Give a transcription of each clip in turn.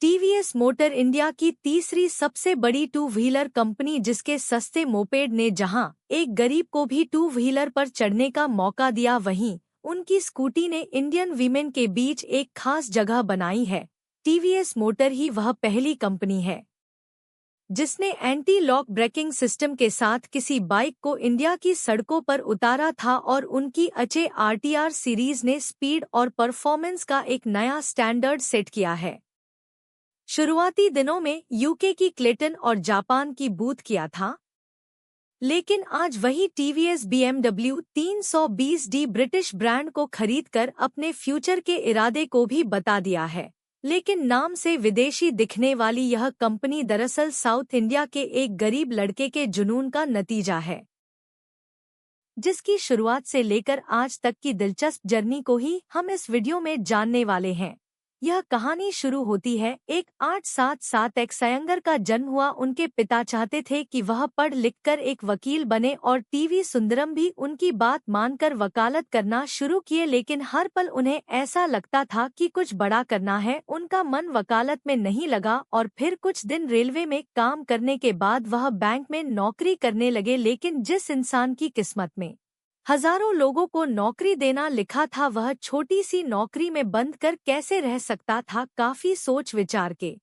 TVS motor India की तीसरी सबसे बड़ी टू व्हीलर कंपनी, जिसके सस्ते मोपेड ने जहां एक गरीब को भी टू व्हीलर पर चढ़ने का मौका दिया, वहीं उनकी स्कूटी ने इंडियन वीमेन के बीच एक खास जगह बनाई है। टीवीएस मोटर ही वह पहली कंपनी है जिसने एंटी लॉक ब्रेकिंग सिस्टम के साथ किसी बाइक को इंडिया की सड़कों पर उतारा था, और उनकी अचे आरटीआर सीरीज ने स्पीड और परफॉर्मेंस का एक नया स्टैंडर्ड सेट किया है। शुरुआती दिनों में यूके की क्लेटन और जापान की बूथ किया था, लेकिन आज वही TVS BMW 320D British brand को खरीदकर अपने फ्यूचर के इरादे को भी बता दिया है। लेकिन नाम से विदेशी दिखने वाली यह कंपनी दरअसल साउथ इंडिया के एक गरीब लड़के के जुनून का नतीजा है, जिसकी शुरुआत से लेकर आज तक की दिलचस्प जर्नी को ही हम इस वीडियो में जानने वाले हैं। यह कहानी शुरू होती है एक 877 एक्सयंगर का जन्म हुआ। उनके पिता चाहते थे कि वह पढ़ लिखकर एक वकील बने और टीवी सुंदरम भी उनकी बात मानकर वकालत करना शुरू किए, लेकिन हर पल उन्हें ऐसा लगता था कि कुछ बड़ा करना है। उनका मन वकालत में नहीं लगा और फिर कुछ दिन रेलवे में काम करने के बाद वह बैंक में नौकरी करने लगे। लेकिन जिस इंसान की किस्मत में हजारों लोगों को नौकरी देना लिखा था, वह छोटी सी नौकरी में बंद कर कैसे रह सकता था। काफी सोच विचार के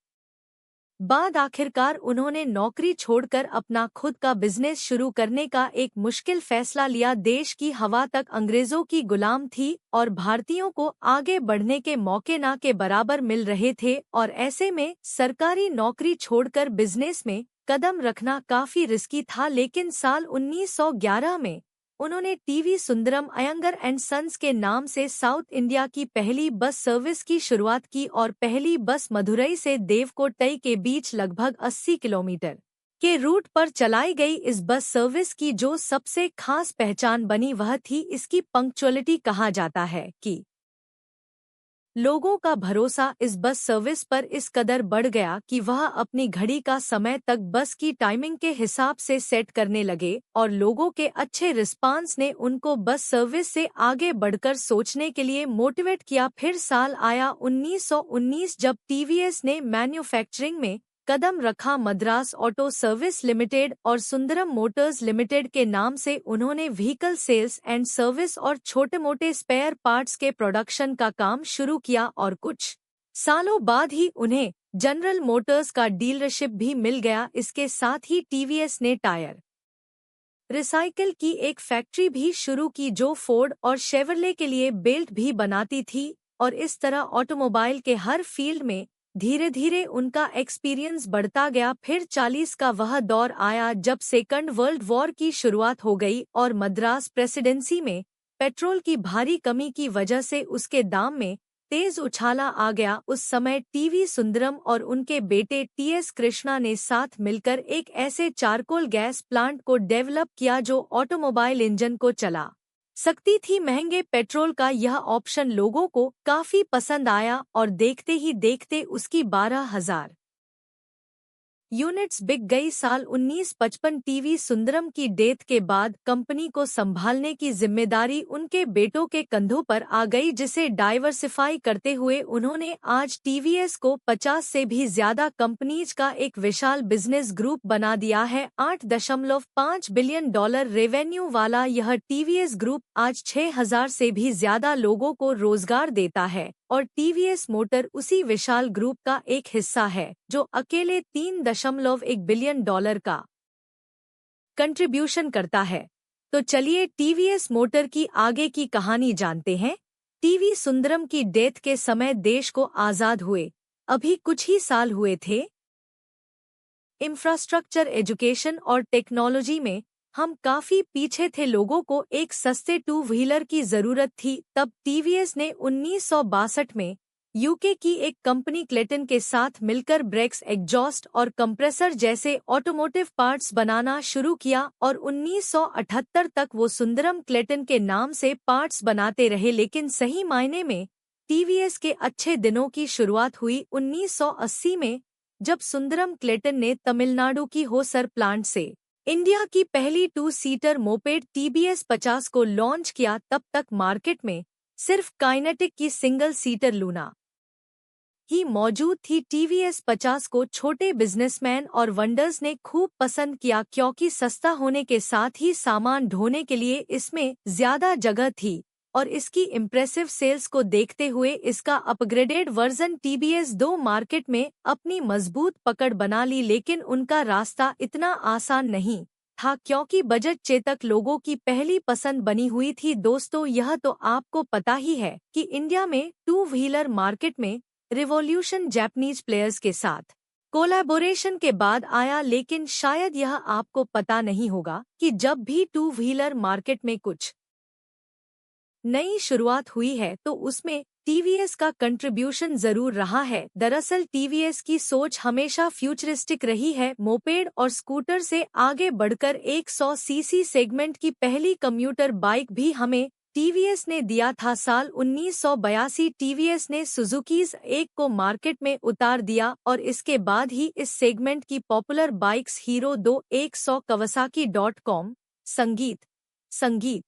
बाद आखिरकार उन्होंने नौकरी छोड़कर अपना खुद का बिजनेस शुरू करने का एक मुश्किल फैसला लिया। देश की हवा तक अंग्रेजों की गुलाम थी और भारतीयों को आगे बढ़ने के मौके ना के बराबर मिल रहे थे, और ऐसे में सरकारी नौकरी छोड़कर बिजनेस में कदम रखना काफी रिस्की था। लेकिन साल 1911 में उन्होंने TV Sundaram Iyengar and Sons के नाम से साउथ इंडिया की पहली बस सर्विस की शुरुआत की, और पहली बस मदुरई से देवकोट्टई के बीच लगभग 80 किलोमीटर के रूट पर चलाई गई। इस बस सर्विस की जो सबसे खास पहचान बनी वह थी इसकी पंक्चुअलिटी। कहा जाता है कि लोगों का भरोसा इस बस सर्विस पर इस कदर बढ़ गया कि वह अपनी घड़ी का समय तक बस की टाइमिंग के हिसाब से सेट करने लगे, और लोगों के अच्छे रिस्पांस ने उनको बस सर्विस से आगे बढ़कर सोचने के लिए मोटिवेट किया। फिर साल आया 1919 जब टीवीएस ने मैन्युफैक्चरिंग में कदम रखा। मद्रास ऑटो सर्विस लिमिटेड और सुंदरम मोटर्स लिमिटेड के नाम से उन्होंने व्हीकल सेल्स एंड सर्विस और छोटे मोटे स्पेयर पार्ट्स के प्रोडक्शन का काम शुरू किया, और कुछ सालों बाद ही उन्हें जनरल मोटर्स का डीलरशिप भी मिल गया। इसके साथ ही टीवीएस ने टायर रिसाइकिल की एक फैक्ट्री भी शुरू की जो फोर्ड और शेवरले के लिए बेल्ट भी बनाती थी, और इस तरह ऑटोमोबाइल के हर फील्ड में धीरे धीरे उनका एक्सपीरियंस बढ़ता गया। फिर 40 का वह दौर आया जब सेकंड वर्ल्ड वॉर की शुरुआत हो गई और मद्रास प्रेसिडेंसी में पेट्रोल की भारी कमी की वजह से उसके दाम में तेज उछाला आ गया। उस समय टीवी सुंदरम और उनके बेटे टीएस कृष्णा ने साथ मिलकर एक ऐसे चारकोल गैस प्लांट को डेवलप किया जो ऑटोमोबाइल इंजन को चला सकती थी। महंगे पेट्रोल का यह ऑप्शन लोगों को काफी पसंद आया और देखते ही देखते उसकी 12,000 यूनिट्स बिक गई। साल 1955 टीवी सुंदरम की डेथ के बाद कंपनी को संभालने की जिम्मेदारी उनके बेटों के कंधों पर आ गई, जिसे डाइवर्सिफाई करते हुए उन्होंने आज टीवीएस को 50 से भी ज्यादा कंपनीज का एक विशाल बिजनेस ग्रुप बना दिया है। $8.5 बिलियन रेवेन्यू वाला यह टीवीएस ग्रुप आज 6,000 से भी ज्यादा लोगों को रोजगार देता है, और टीवीएस मोटर उसी विशाल ग्रुप का एक हिस्सा है जो अकेले $3.1 बिलियन का कंट्रीब्यूशन करता है। तो चलिए टीवीएस मोटर की आगे की कहानी जानते हैं। टीवी सुंदरम की डेथ के समय देश को आजाद हुए अभी कुछ ही साल हुए थे। इंफ्रास्ट्रक्चर, एजुकेशन और टेक्नोलॉजी में हम काफी पीछे थे। लोगों को एक सस्ते टू व्हीलर की जरूरत थी। तब टीवीएस ने 1962 में यूके की एक कंपनी क्लेटन के साथ मिलकर ब्रेक्स, एग्जॉस्ट और कंप्रेसर जैसे ऑटोमोटिव पार्ट्स बनाना शुरू किया, और 1978 तक वो सुंदरम क्लेटन के नाम से पार्ट्स बनाते रहे। लेकिन सही मायने में टीवीएस के अच्छे दिनों की शुरुआत हुई 1980 में, जब सुंदरम क्लेटन ने तमिलनाडु की होसर प्लांट से इंडिया की पहली 2 सीटर मोपेड टीबीएस 50 को लॉन्च किया। तब तक मार्केट में सिर्फ काइनेटिक की सिंगल सीटर लूना ही मौजूद थी। टीवीएस 50 को छोटे बिजनेसमैन और वंडर्स ने खूब पसंद किया क्योंकि सस्ता होने के साथ ही सामान ढोने के लिए इसमें ज्यादा जगह थी और इसकी इम्प्रेसिव सेल्स को देखते हुए इसका अपग्रेडेड वर्जन टीवीएस 2 मार्केट में अपनी मजबूत पकड़ बना ली। लेकिन उनका रास्ता इतना आसान नहीं था क्योंकि बजट चेतक लोगों की पहली पसंद बनी हुई थी। दोस्तों, यह तो आपको पता ही है कि इंडिया में टू व्हीलर मार्केट में रिवॉल्यूशन जापानीज प्लेयर्स के साथ कोलैबोरेशन के बाद आया, लेकिन शायद यह आपको पता नहीं होगा कि जब भी टू व्हीलर मार्केट में कुछ नई शुरुआत हुई है तो उसमें टीवीएस का कंट्रीब्यूशन जरूर रहा है। दरअसल टीवीएस की सोच हमेशा फ्यूचरिस्टिक रही है। मोपेड और स्कूटर से आगे बढ़कर 100 सीसी सेगमेंट की पहली कम्यूटर बाइक भी हमें टीवीएस ने दिया था। साल 1982 टीवीएस ने सुजुकीज एक को मार्केट में उतार दिया और इसके बाद ही इस सेगमेंट की पॉपुलर बाइक्स हीरो 2 100 kawasaki.com संगीत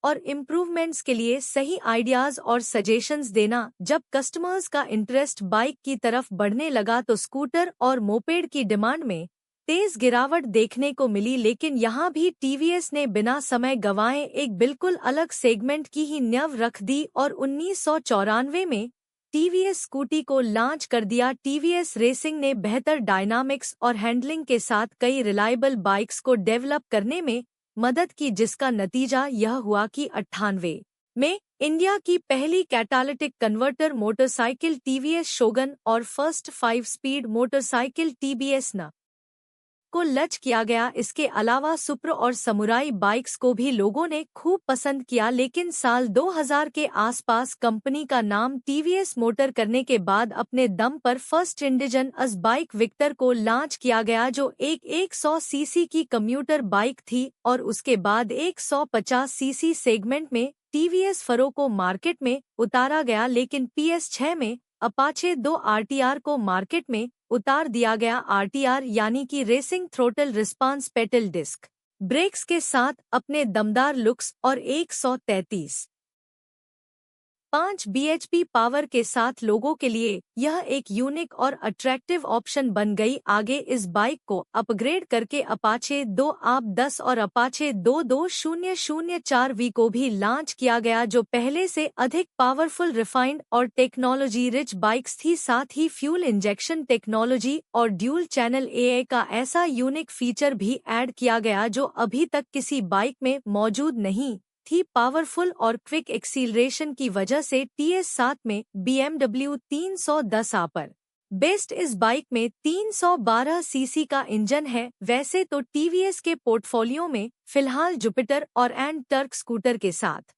और इम्प्रूवमेंट्स के लिए सही आइडियाज और सजेशंस देना। जब कस्टमर्स का इंटरेस्ट बाइक की तरफ बढ़ने लगा तो स्कूटर और मोपेड की डिमांड में तेज गिरावट देखने को मिली। लेकिन यहाँ भी टीवीएस ने बिना समय गंवाए एक बिल्कुल अलग सेगमेंट की ही नींव रख दी और 1994 में टीवीएस स्कूटी को लॉन्च कर दिया। टीवीएस रेसिंग ने बेहतर डायनामिक्स और हैंडलिंग के साथ कई रिलायबल बाइक्स को डेवलप करने में मदद की, जिसका नतीजा यह हुआ कि 98 में इंडिया की पहली कैटालिटिक कन्वर्टर मोटरसाइकिल टीवीएस शोगन और फर्स्ट 5 स्पीड मोटरसाइकिल टीवीएस न को लॉन्च किया गया। इसके अलावा सुपर और समुराई बाइक्स को भी लोगों ने खूब पसंद किया। लेकिन साल 2000 के आसपास कंपनी का नाम टीवीएस मोटर करने के बाद अपने दम पर फर्स्ट इंडिजिनस बाइक विक्टर को लॉन्च किया गया, जो एक 100 सीसी की कम्यूटर बाइक थी और उसके बाद 150 सीसी सेगमेंट में टीवीएस फरो को मार्केट में उतारा गया। लेकिन PS6 में अपाचे 2 आरटीआर को मार्केट में उतार दिया गया। आरटीआर यानी कि racing throttle response petal disc brakes के साथ अपने दमदार लुक्स और 133.5 bhp पावर के साथ लोगों के लिए यह एक यूनिक और अट्रैक्टिव ऑप्शन बन गई। आगे इस बाइक को अपग्रेड करके अपाचे 2 आप10 और अपाचे 22004V को भी लॉन्च किया गया, जो पहले से अधिक पावरफुल, रिफाइंड और टेक्नोलॉजी रिच बाइक्स थी। साथ ही फ्यूल इंजेक्शन टेक्नोलॉजी और ड्यूल चैनल एआई का ऐसा यूनिक फीचर भी ऐड किया गया जो अभी तक किसी बाइक में मौजूद नहीं थी। पावरफुल और क्विक एक्सीलरेशन की वजह से TS7 में BMW 310 पर बेस्ट इस बाइक में 312 सीसी का इंजन है। वैसे तो टीवीएस के पोर्टफोलियो में फिलहाल जुपिटर और एंड टर्क स्कूटर के साथ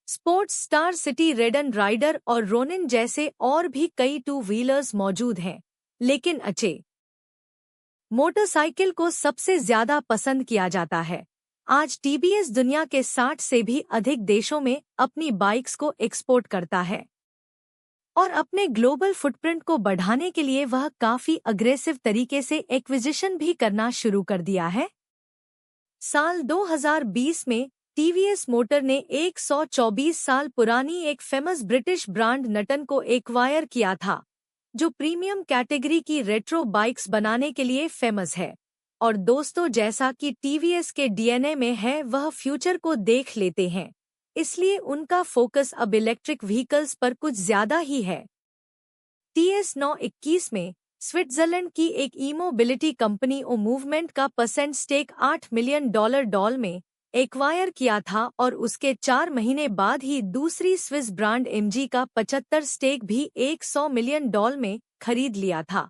Sports Star City Radeon Raider और रोनिन जैसे और भी कई टू व्हीलर्स मौजूद हैं, लेकिन अच्छे मोटरसाइकिल को सबसे ज्यादा पसंद किया जाता है। आज टीवीएस दुनिया के 60 से भी अधिक देशों में अपनी बाइक्स को एक्सपोर्ट करता है और अपने ग्लोबल फुटप्रिंट को बढ़ाने के लिए वह काफी अग्रेसिव तरीके से एक्विजिशन भी करना शुरू कर दिया है। साल 2020 में टीवीएस मोटर ने 124 साल पुरानी एक फेमस ब्रिटिश ब्रांड नटन को एक्वायर किया था, जो प्रीमियम कैटेगरी की रेट्रो बाइक्स बनाने के लिए फेमस है। और दोस्तों, जैसा कि टीवीएस के डीएनए में है, वह फ्यूचर को देख लेते हैं, इसलिए उनका फोकस अब इलेक्ट्रिक व्हीकल्स पर कुछ ज्यादा ही है। TS921 में स्विट्जरलैंड की एक ई मोबिलिटी कंपनी ओ मूवमेंट का % स्टेक $8 मिलियन में एक्वायर किया था और उसके 4 महीने बाद ही दूसरी स्विस ब्रांड MG का 75 स्टेक भी $100 मिलियन में खरीद लिया था।